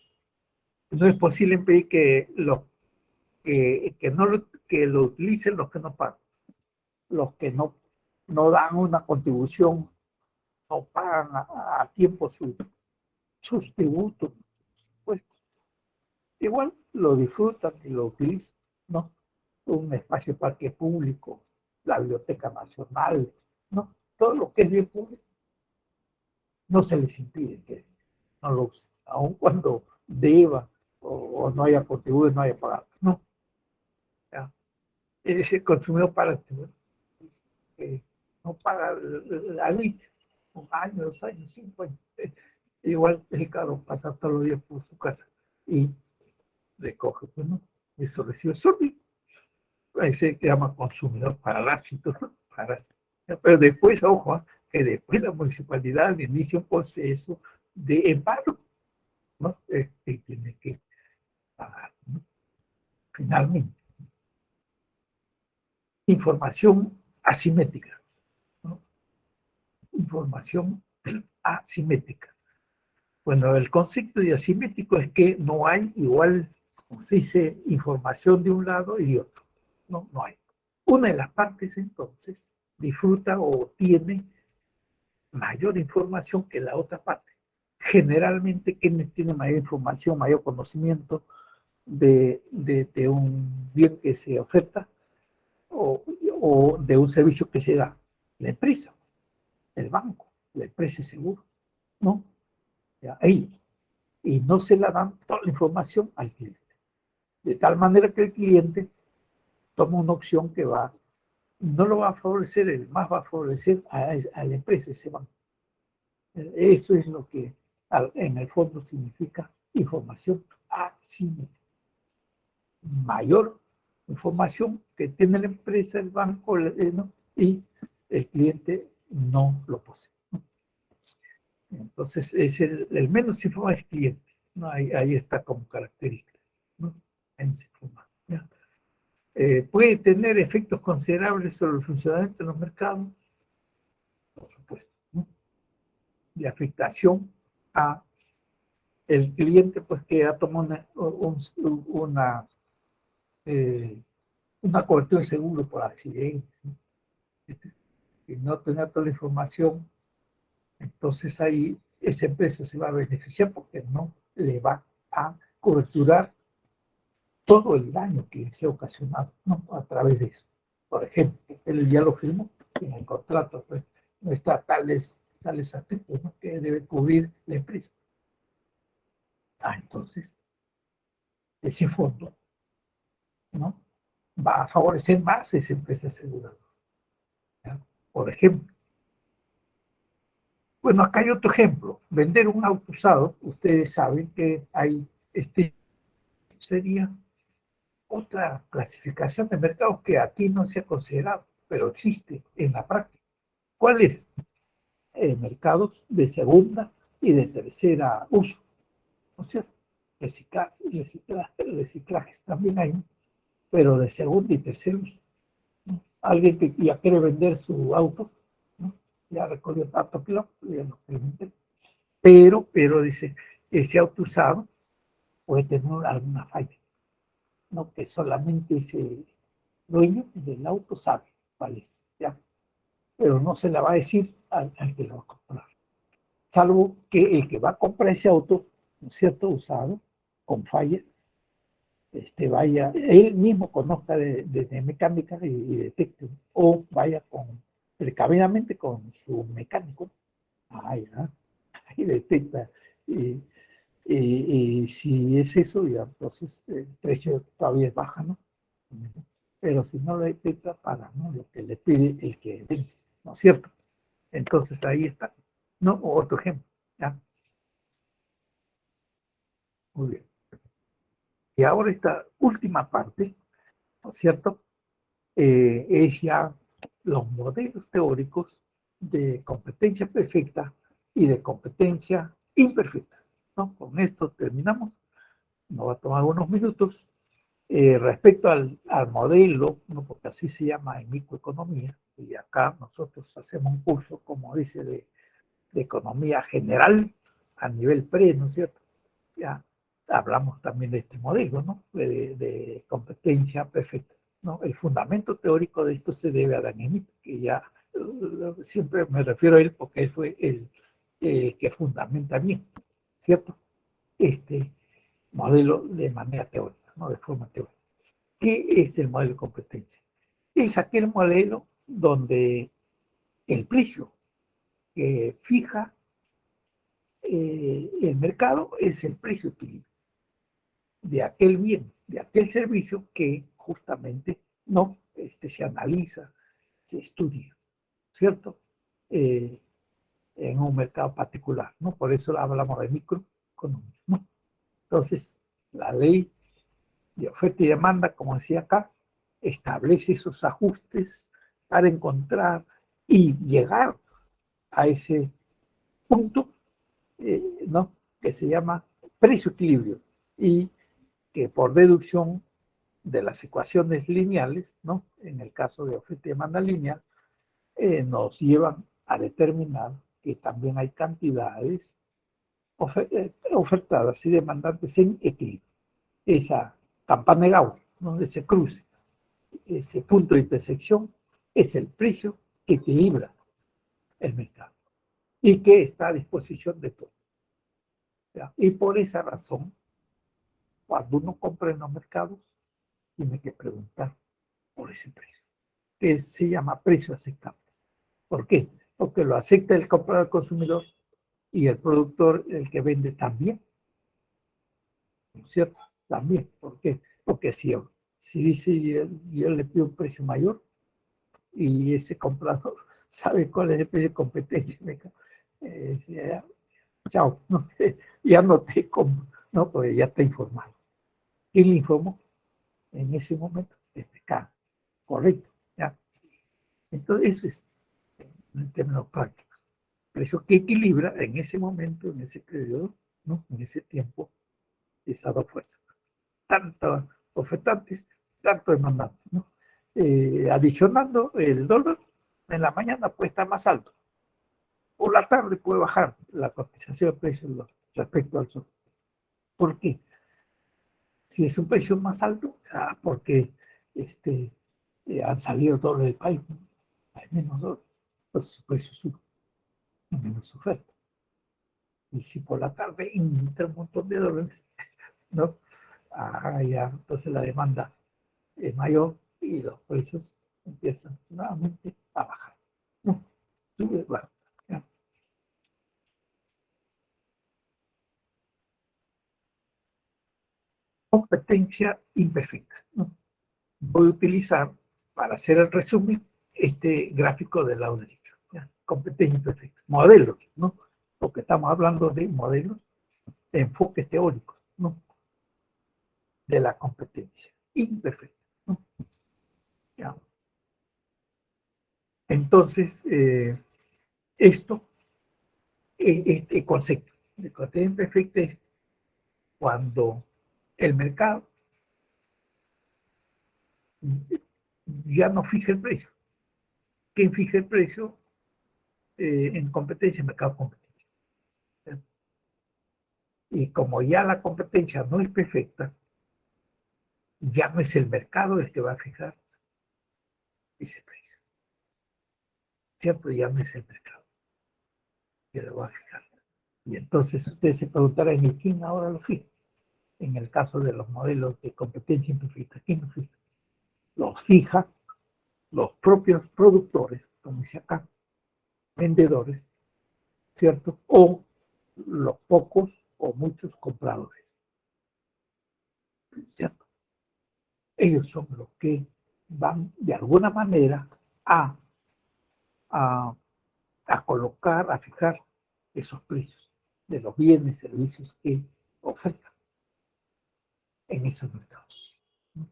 no es posible impedir que lo utilicen los que no pagan, los que no dan una contribución, no pagan a tiempo sus tributos, pues igual lo disfrutan y lo utilizan, ¿no? Un espacio de parque público, la Biblioteca Nacional, ¿no? Todo lo que es bien público, no se les impide que no lo usen, aun cuando deba o no haya contribuido, no haya pagado, ¿no? ¿Ya? Ese consumidor para que no paga la ley, un año, 2 años, 5 años. Igual el carro pasa todos los días por su casa y recoge, pues, ¿no? Eso recibe sólido. Ahí se llama consumidor parásito, ¿no? Parásito. Pero después, ojo, que después la municipalidad inicia un proceso de embargo, ¿no? Tiene que pagar, ¿no? Finalmente, información asimétrica, ¿no? Información asimétrica. Bueno, el concepto de asimétrico es que no hay igual, como se dice, información de un lado y de otro. No hay. Una de las partes, entonces, disfruta o tiene mayor información que la otra parte. Generalmente, quienes tienen mayor información, mayor conocimiento de un bien que se oferta, o de un servicio que se da la empresa, el banco, la empresa de seguro, ¿no? Ya, ellos. Y no se la dan toda la información al cliente. De tal manera que el cliente toma una opción que no lo va a favorecer, más va a favorecer a la empresa, ese banco. Eso es lo que en el fondo significa información asimétrica. Mayor información que tiene la empresa, el banco, ¿no? Y el cliente no lo posee. Entonces, es el menos informado es el cliente, ¿no? Ahí está como característica, ¿no? Menos informado, ¿ya? ¿Puede tener efectos considerables sobre el funcionamiento de los mercados? Por supuesto, ¿no? De afectación a el cliente, pues que ya tomó una cobertura de seguro por accidente, ¿no? Y no tener toda la información, entonces ahí esa empresa se va a beneficiar porque no le va a coberturar todo el daño que se ha ocasionado, ¿no? A través de eso. Por ejemplo, él ya lo firmó en el contrato, pues no está tales aspectos, ¿no? Que debe cubrir la empresa. Entonces, ese fondo, ¿no? Va a favorecer más a esa empresa aseguradora, ¿ya? Por ejemplo, bueno, acá hay otro ejemplo, vender un auto usado, ustedes saben que hay, sería otra clasificación de mercados que aquí no se ha considerado, pero existe en la práctica. ¿Cuál es? Mercados de segunda y de tercera uso, ¿no es cierto? Reciclajes también hay, ¿no? Pero de segundo y tercer uso, ¿no? Alguien que ya quiere vender su auto, ¿no? Ya recorrió tanto kilómetros, ya lo quiere vender, pero dice, ese auto usado puede tener alguna falla, ¿no? Que solamente ese dueño del auto sabe cuál es, ¿ya? Pero no se la va a decir al que lo va a comprar. Salvo que el que va a comprar ese auto, ¿no es cierto?, usado, con falla, vaya, él mismo conozca de mecánica y detecte, o vaya precavidamente con su mecánico, ya, y detecta. Y, y si es eso, ya, entonces el precio todavía es baja, ¿no? Pero si no lo detecta, para, ¿no? Lo que le pide el que vende, ¿no es cierto? Entonces ahí está, ¿no? Otro ejemplo, ¿ya? Muy bien. Y ahora esta última parte, ¿no es cierto? Es ya los modelos teóricos de competencia perfecta y de competencia imperfecta, ¿no? Con esto terminamos. Nos va a tomar unos minutos. Respecto al modelo, ¿no? Porque así se llama en microeconomía, y acá nosotros hacemos un curso, como dice, de economía general a nivel pre, ¿no es cierto? Ya hablamos también de este modelo, ¿no? De competencia perfecta, ¿no? El fundamento teórico de esto se debe a Dan Smith, que ya siempre me refiero a él porque él fue el que fundamenta bien, ¿cierto? Este modelo de manera teórica, ¿no? De forma teórica. ¿Qué es el modelo de competencia? Es aquel modelo donde el precio que fija el mercado es el precio equilibrado de aquel bien, de aquel servicio que justamente no se analiza, se estudia, ¿cierto? Eh, en un mercado particular, ¿no? Por eso hablamos de microeconomía, ¿no? Entonces, la ley de oferta y demanda, como decía acá, establece esos ajustes para encontrar y llegar a ese punto, ¿no? Que se llama precio equilibrio y que por deducción de las ecuaciones lineales, ¿no? En el caso de oferta y demanda lineal, nos llevan a determinar que también hay cantidades ofertadas y demandantes en equilibrio. Esa campana de Gauss, ¿no? Ese cruce, ese punto de intersección, es el precio que equilibra el mercado y que está a disposición de todos. ¿Ya? Y por esa razón, cuando uno compra en los mercados, tiene que preguntar por ese precio. que se llama precio aceptable. ¿Por qué? Porque lo acepta el comprador consumidor y el productor, el que vende también, ¿no es cierto? También. ¿Por qué? Porque si dice yo le pido un precio mayor y ese comprador sabe cuál es el precio de competencia, ya, chao, ¿no? Ya no te compro, no, pues ya está informado. ¿Quién le informó? En ese momento, el mercado. Correcto, ¿ya? Entonces, eso es en términos prácticos. Precio que equilibra en ese momento, en ese periodo, ¿no? En ese tiempo, esas dos fuerzas. Tanto ofertantes, tanto demandantes, ¿no? Adicionando el dólar, en la mañana puede estar más alto. Por la tarde puede bajar la cotización de precios respecto al sol. ¿Por qué? Si es un precio más alto, porque han salido dólares del país, ¿no? Hay menos dólares, pues su precio sube, menos oferta. Y si por la tarde entra un montón de dólares, ¿no? Ya, entonces la demanda es mayor y los precios empiezan nuevamente a bajar, ¿no? Sube, bueno, ¿ya? Competencia imperfecta, ¿no? Voy a utilizar, para hacer el resumen, este gráfico del lado derecho, ¿ya? Competencia imperfecta. Modelos, ¿no? Porque estamos hablando de modelos de enfoques teóricos, ¿no? De la competencia imperfecta, ¿no? ¿Ya? Entonces, esto, este concepto de competencia imperfecta es cuando el mercado ya no fija el precio. ¿Quién fija el precio? En competencia, mercado competitivo. Y como ya la competencia no es perfecta, ya no es el mercado el que va a fijar ese precio. Siempre ya no es el mercado que lo va a fijar. Y entonces ustedes se preguntarán, ¿y quién ahora lo fija? En el caso de los modelos de competencia imperfecta, ¿quién lo fija? Los fija los propios productores, como dice acá, vendedores, ¿cierto? O los pocos o muchos compradores, ¿cierto? Ellos son los que van de alguna manera a, a, a colocar, a fijar esos precios de los bienes y servicios que ofertan en esos mercados, ¿no?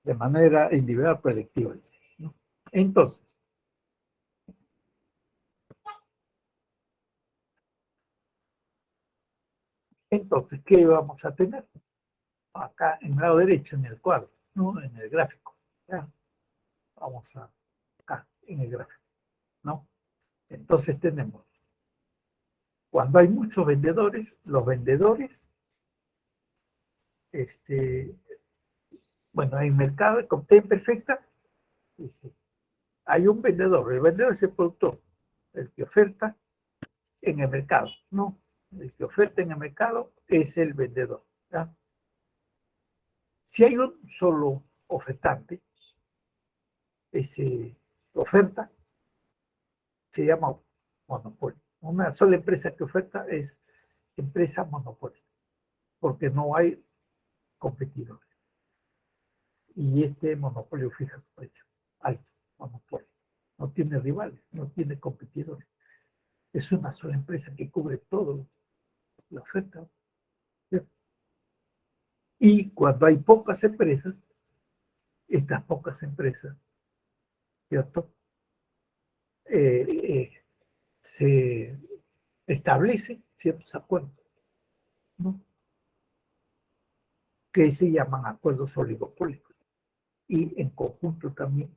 De manera individual, colectiva, ¿no? Entonces, ¿qué vamos a tener? Acá en el lado derecho, en el cuadro, ¿no? En el gráfico. ¿Ya? Vamos a acá, en el gráfico, ¿no? Entonces tenemos, cuando hay muchos vendedores, los vendedores, bueno, en mercado de competencia perfecta, dice, hay un vendedor, el vendedor es el productor, el que oferta en el mercado, ¿no? El que oferta en el mercado es el vendedor, ¿ya? Si hay un solo ofertante, ese oferta se llama monopolio. Una sola empresa que oferta es empresa monopolio, porque no hay competidores. Y este monopolio fija su precio, alto, monopolio. No tiene rivales, no tiene competidores. Es una sola empresa que cubre todo la oferta, ¿cierto? Y cuando hay pocas empresas, estas pocas empresas, ¿cierto? Eh, se establecen ciertos acuerdos, ¿no? Que se llaman acuerdos oligopólicos. Y en conjunto también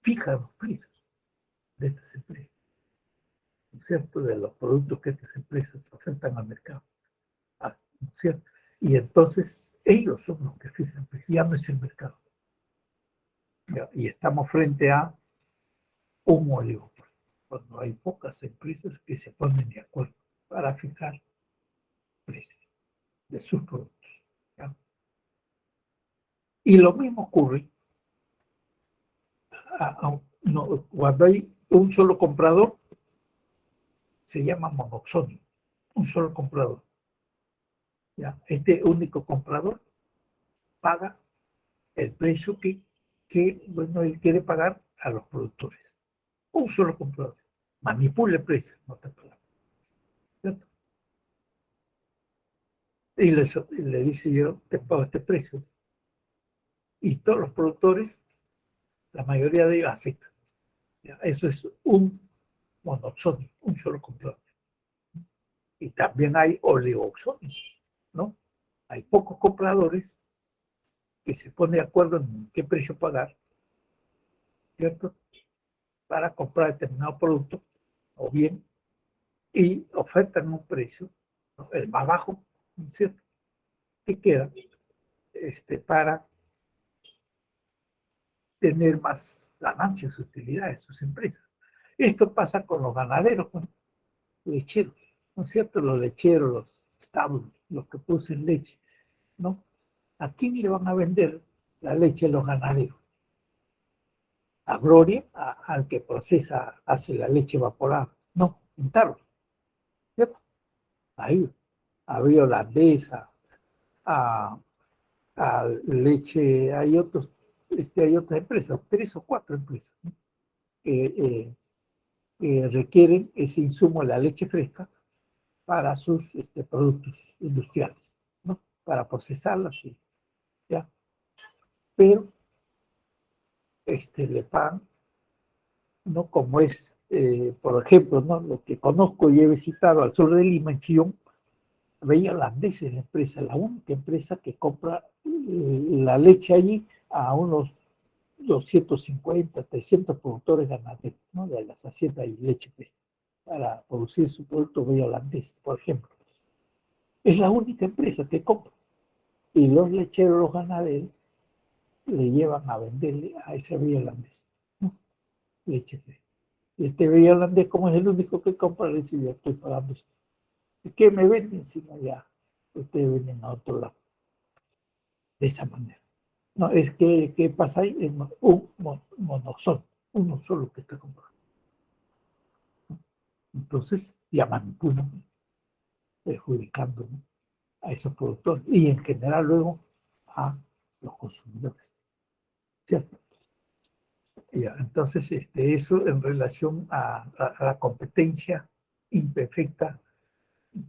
fijan los precios de estas empresas, ¿no es cierto? De los productos que estas empresas ofertan al mercado, ¿no es cierto? Y entonces ellos son los que fijan, pues ya no es el mercado. ¿Ya? Y estamos frente a un oligopolio, cuando hay pocas empresas que se ponen de acuerdo para fijar precios de sus productos, ¿ya? Y lo mismo ocurre no, cuando hay un solo comprador, se llama monoxonio, un solo comprador. ¿Ya? Este único comprador paga el precio que bueno, él quiere pagar a los productores. Un solo comprador. Manipula el precio, no te paga. ¿Cierto? Y le dice yo, te pago este precio. Y todos los productores, la mayoría de ellos aceptan. ¿Ya? Eso es un monoxonio, un solo comprador. Y también hay oligoxonios, ¿no? Hay pocos compradores que se ponen de acuerdo en qué precio pagar, ¿cierto? Para comprar determinado producto, o bien, y ofertan un precio, ¿no? El más bajo, ¿cierto? Que queda para tener más ganancias, utilidades, sus empresas. Esto pasa con los ganaderos, con lecheros, ¿no es cierto? Los lecheros, los establos, los que producen leche, ¿no? ¿A quién le van a vender la leche a los ganaderos? A Gloria, al que procesa, hace la leche evaporada. No, en tarro, ¿cierto? Ahí, a Vía Holandesa, a, a leche, hay otras empresas, 3 o 4 empresas, ¿no? Que requieren ese insumo, la leche fresca, para sus productos industriales, ¿no? Para procesarlos, sí, ¿ya? Pero le pagan, ¿no? Como es, por ejemplo, ¿no? Lo que conozco y he visitado al sur de Lima, en Chillón, Villa Holandesa es la empresa, la única empresa que compra la leche allí a unos 250, 300 productores ganaderos, ¿no? De las haciendas y leche para producir su producto Villa Holandesa, por ejemplo. Es la única empresa que compra. Y los lecheros, los ganaderos, le llevan a venderle a ese Villa Holandesa, ¿no? Leche fresca. Y este Villa Holandés, como es el único que compra, le dice, ya estoy pagando esto. ¿Y qué me venden? Si no, ya ustedes venden a otro lado. De esa manera. No, es que, ¿qué pasa ahí? Es un monosol, uno solo que está comprando. Entonces, ya manipulan, perjudicando, ¿no? A esos productores y en general luego a los consumidores. ¿Cierto? Ya, entonces, eso en relación a la competencia imperfecta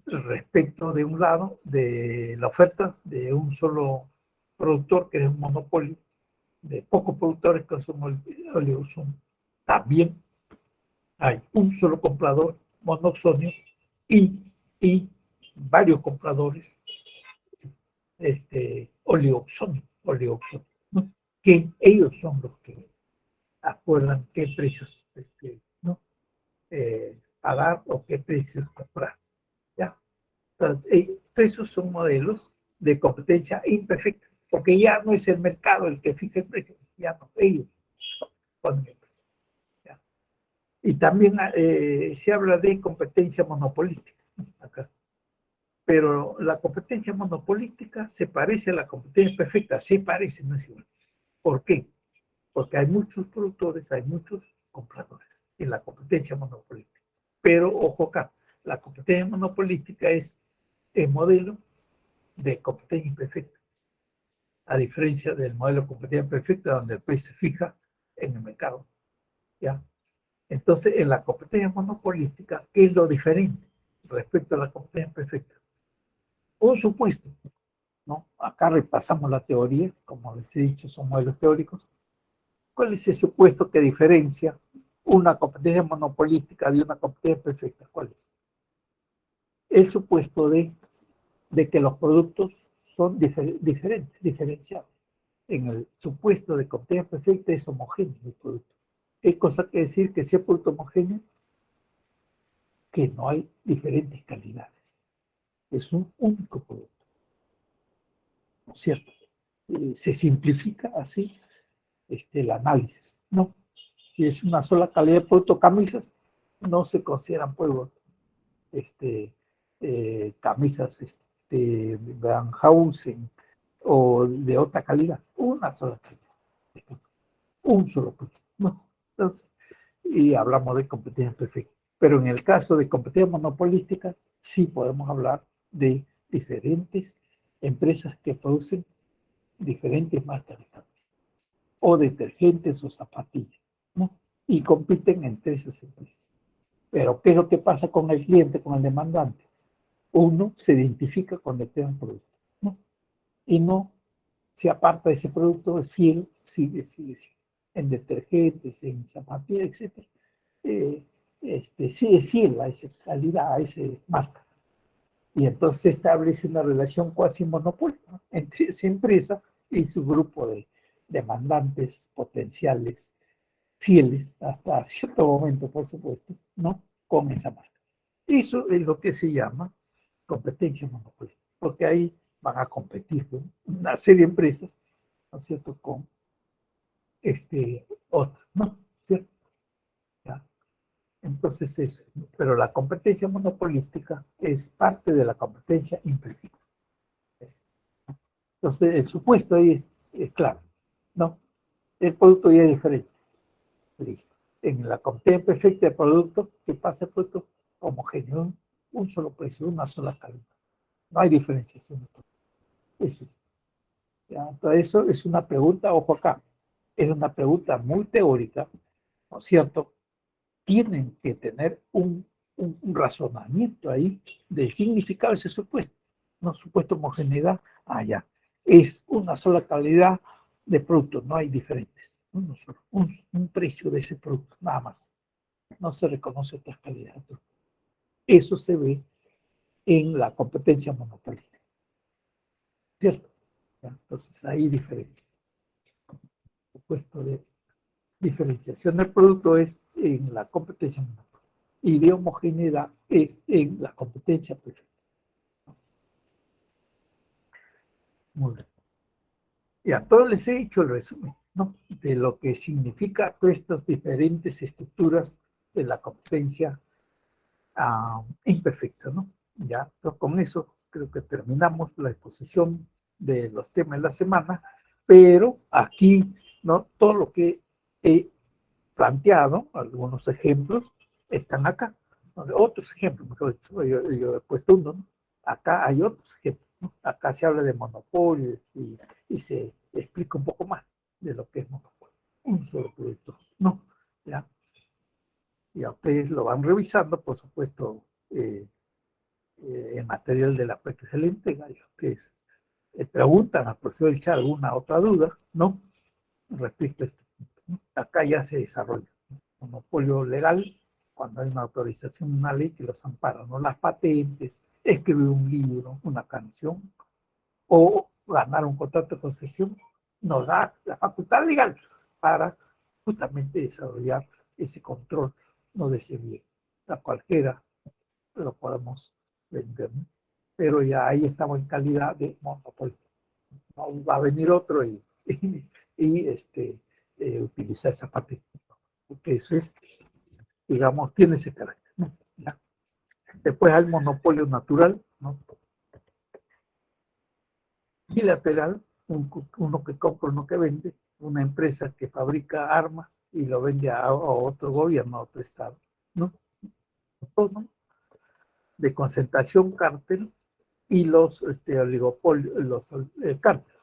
respecto de un lado de la oferta de un solo productor, que es un monopolio, de pocos productores que son oligosomos. También hay un solo comprador monoxonio y, y varios compradores oligoxonio, ¿no? Que ellos son los que acuerdan qué precios ¿no? Pagar o qué precios comprar. ¿Ya? Entonces, esos son modelos de competencia imperfecta, porque ya no es el mercado el que fija el precio, ya no, ellos ponen el precio. ¿Ya? Y también se habla de competencia monopolística, ¿no? Acá. Pero la competencia monopolística se parece a la competencia perfecta, se parece, no es igual. ¿Por qué? Porque hay muchos productores, hay muchos compradores en la competencia monopolística. Pero, ojo acá, la competencia monopolística es el modelo de competencia imperfecta, a diferencia del modelo de competencia perfecta donde el precio se fija en el mercado. ¿Ya? Entonces, en la competencia monopolística, ¿qué es lo diferente respecto a la competencia perfecta? Un supuesto, ¿no? Acá repasamos la teoría, como les he dicho, son modelos teóricos. ¿Cuál es el supuesto que diferencia una competencia monopolística de una competencia perfecta? ¿Cuál es? El supuesto de que los productos son diferentes, diferenciados. En el supuesto de competencia perfecta es homogéneo el producto. ¿Qué cosa quiere decir que sea producto homogéneo? Que no hay diferentes calidades. Es un único producto. ¿No es cierto? Se simplifica así el análisis. No, si es una sola calidad de producto, camisas, no se consideran pues camisas Van Heusen o de otra calidad, una sola calidad, un solo producto. ¿no? Entonces, y hablamos de competencia perfecta. Pero en el caso de competencia monopolística, sí podemos hablar de diferentes empresas que producen diferentes marcas de café, o detergentes o zapatillas, ¿no? Y compiten entre esas empresas. Pero ¿qué es lo que pasa con el cliente, con el demandante? Uno se identifica con el producto, ¿no? Y no se aparta de ese producto, es fiel, sigue. En detergentes, en zapatillas, etc. Sí es fiel a esa calidad, a esa marca. Y entonces se establece una relación cuasi monopolio, ¿no?, entre esa empresa y su grupo de demandantes potenciales, fieles hasta cierto momento, por supuesto, ¿no?, con esa marca. Eso es lo que se llama competencia monopólica, porque ahí van a competir, ¿no?, una serie de empresas, ¿no es cierto?, con otras, ¿no? ¿Cierto? ¿Ya? Entonces eso, pero la competencia monopolística es parte de la competencia implícita. Entonces el supuesto ahí es claro, ¿no? El producto ya es diferente. Listo. En la competencia perfecta del producto, que pasa el producto homogéneo, un solo precio, una sola calidad. No hay diferenciación. Eso es. ¿Ya? Entonces eso es una pregunta, ojo acá, es una pregunta muy teórica, ¿no es cierto? Tienen que tener un razonamiento ahí del significado de ese supuesto. No supuesto homogeneidad, ya. Es una sola calidad de producto, no hay diferentes. Un precio de ese producto, nada más. No se reconoce otras calidades. Eso se ve en la competencia monopólica, ¿cierto? Entonces ahí diferencia. El supuesto de diferenciación del producto es en la competencia monopólica y de homogeneidad es en la competencia perfecta. Muy bien. Y a todos les he hecho el resumen, ¿no?, de lo que significa estas diferentes estructuras de la competencia imperfecta, ¿no? Ya, entonces, con eso creo que terminamos la exposición de los temas de la semana, pero aquí, ¿no?, todo lo que he planteado, algunos ejemplos, están acá. Otros ejemplos, mejor dicho, yo he puesto uno, ¿no? Acá hay otros ejemplos, ¿no? Acá se habla de monopolio y se explica un poco más de lo que es monopolio. Un solo producto, ¿no? ¿Ya? Y a ustedes lo van revisando, por supuesto, el material de la práctica se le entrega, y ustedes preguntan al profesor echar alguna otra duda, ¿no?, respecto a esto, ¿no? Acá ya se desarrolla monopolio legal cuando hay una autorización, una ley que los ampara, ¿no? Las patentes, escribir un libro, una canción, o ganar un contrato de concesión, nos da la facultad legal para justamente desarrollar ese control, no de ese bien. A cualquiera lo podemos vender, ¿no? Pero ya ahí estamos en calidad de monopolio. No va a venir otro y utilizar esa patente, porque eso es, digamos, tiene ese carácter, ¿no? ¿Ya? Después hay monopolio natural, ¿no?, bilateral, uno que compra, uno que vende, una empresa que fabrica armas y lo vende a otro gobierno, a otro estado, ¿no? ¿No? De concentración, cártel, y los oligopolios,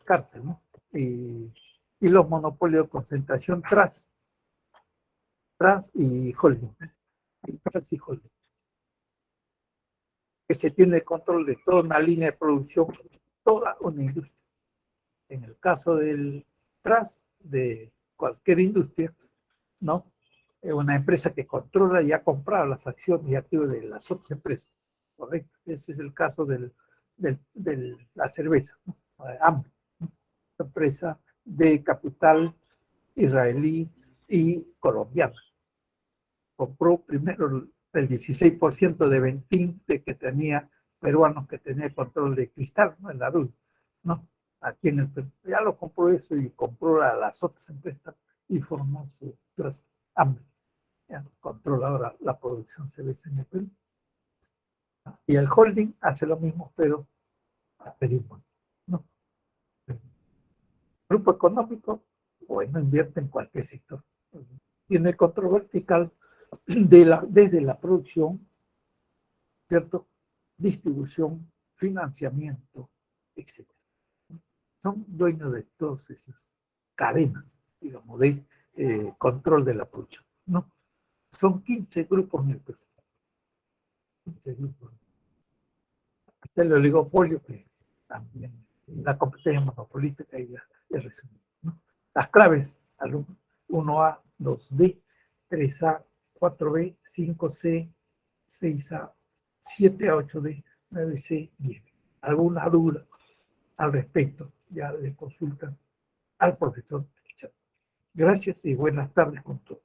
cártel, ¿no? Y los monopolios de concentración, trans y holding, trans y holding, que se tiene el control de toda una línea de producción, toda una industria. En el caso del trans, de cualquier industria, ¿no?, es una empresa que controla y ha comprado las acciones y activos de las otras empresas, ¿correcto? Ese es el caso de la cerveza, ¿no?, AMBI, ¿no?, empresa de capital israelí y colombiana. Compró primero el 16% de Ventín, que tenía peruanos, que tenía control de Cristal, ¿no?, en la RUL, ¿no? Aquí en el Perú. Ya lo compró eso y compró a las otras empresas y formó su AMBI. Ya controla ahora la producción cerveza en el Perú. Y el holding hace lo mismo, pero a Perú, ¿no? Grupo económico, bueno, invierte en cualquier sector. tiene el control vertical desde la producción, ¿cierto? Distribución, financiamiento, etc. Son dueños de todas esas cadenas, digamos, de control de la producción, ¿no? Son 15 grupos en el Perú. 15 grupos. Hasta el oligopolio, que también la competencia monopolística y el resumen, ¿no? Las claves, 1A, 2D, 3A, 4B, 5C, 6A, 7A, 8D, 9C, 10. ¿Alguna duda al respecto? Ya le consultan al profesor. Gracias y buenas tardes con todos.